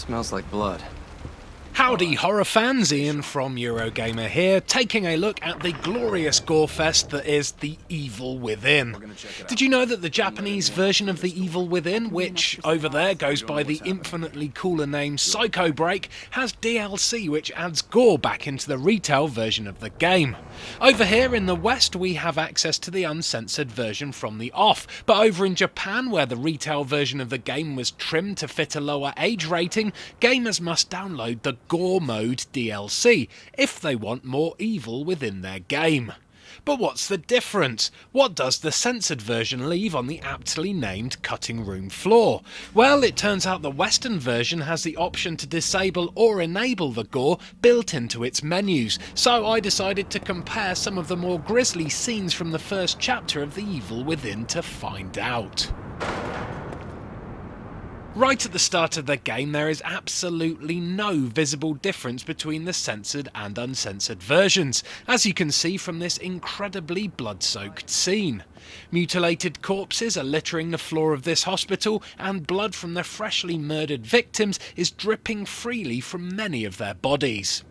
Smells like blood. Howdy horror fans, Ian from Eurogamer here, taking a look at the glorious gore fest that is The Evil Within. Did you know that the Japanese version of The Evil Within, which over there goes by the infinitely cooler name Psycho Break, has DLC which adds gore back into the retail version of the game? Over here in the West we have access to the uncensored version from the off, but over in Japan, where the retail version of the game was trimmed to fit a lower age rating, gamers must download the Gore Mode DLC if they want more evil within their game. But what's the difference? What does the censored version leave on the aptly named cutting room floor? Well, it turns out the Western version has the option to disable or enable the gore built into its menus, so I decided to compare some of the more grisly scenes from the first chapter of The Evil Within to find out. Right at the start of the game, there is absolutely no visible difference between the censored and uncensored versions, as you can see from this incredibly blood-soaked scene. Mutilated corpses are littering the floor of this hospital, and blood from the freshly murdered victims is dripping freely from many of their bodies.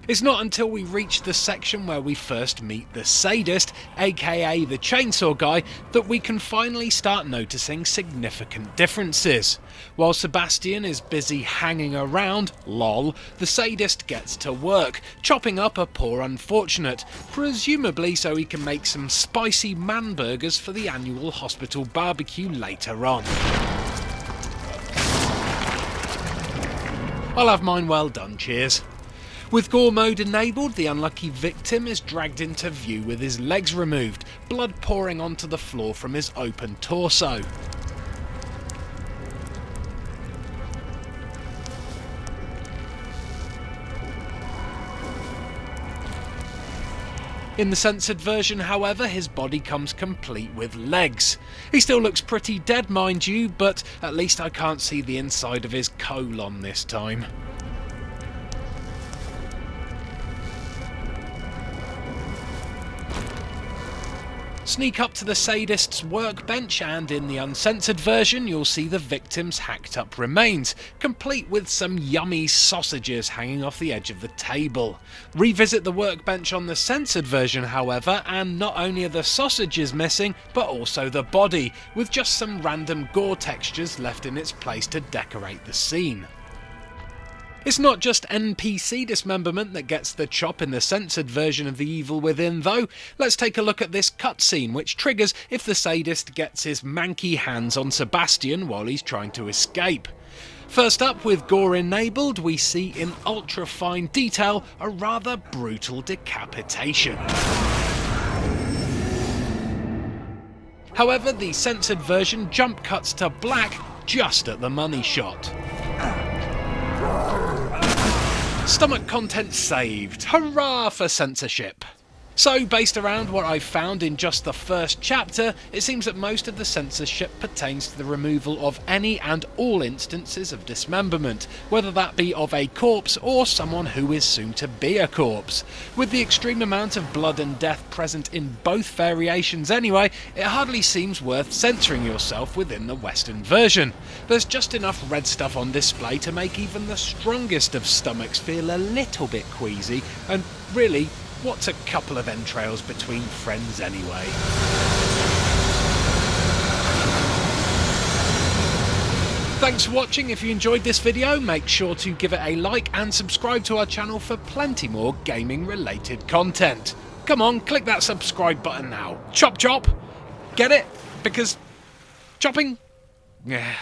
It's not until we reach the section where we first meet the sadist, aka the chainsaw guy, that we can finally start noticing significant differences. While Sebastian is busy hanging around, lol, the sadist gets to work, chopping up a poor unfortunate, presumably so he can make some spicy man burgers for the annual hospital barbecue later on. I'll have mine well done, cheers. With Gore Mode enabled, the unlucky victim is dragged into view with his legs removed, blood pouring onto the floor from his open torso. In the censored version, however, his body comes complete with legs. He still looks pretty dead, mind you, but at least I can't see the inside of his colon this time. Sneak up to the sadist's workbench, and in the uncensored version you'll see the victim's hacked up remains, complete with some yummy sausages hanging off the edge of the table. Revisit the workbench on the censored version, however, and not only are the sausages missing, but also the body, with just some random gore textures left in its place to decorate the scene. It's not just NPC dismemberment that gets the chop in the censored version of The Evil Within though. Let's take a look at this cutscene, which triggers if the sadist gets his manky hands on Sebastian while he's trying to escape. First up, with gore enabled, we see in ultra fine detail a rather brutal decapitation. However, the censored version jump cuts to black just at the money shot. Stomach content saved. Hurrah for censorship! So, based around what I've found in just the first chapter, it seems that most of the censorship pertains to the removal of any and all instances of dismemberment, whether that be of a corpse or someone who is soon to be a corpse. With the extreme amount of blood and death present in both variations anyway, it hardly seems worth censoring yourself within the Western version. There's just enough red stuff on display to make even the strongest of stomachs feel a little bit queasy, and really, what's a couple of entrails between friends anyway? Thanks for watching. If you enjoyed this video, make sure to give it a like and subscribe to our channel for plenty more gaming related content. Come on, click that subscribe button now. Chop chop! Get it? Because chopping? Yeah.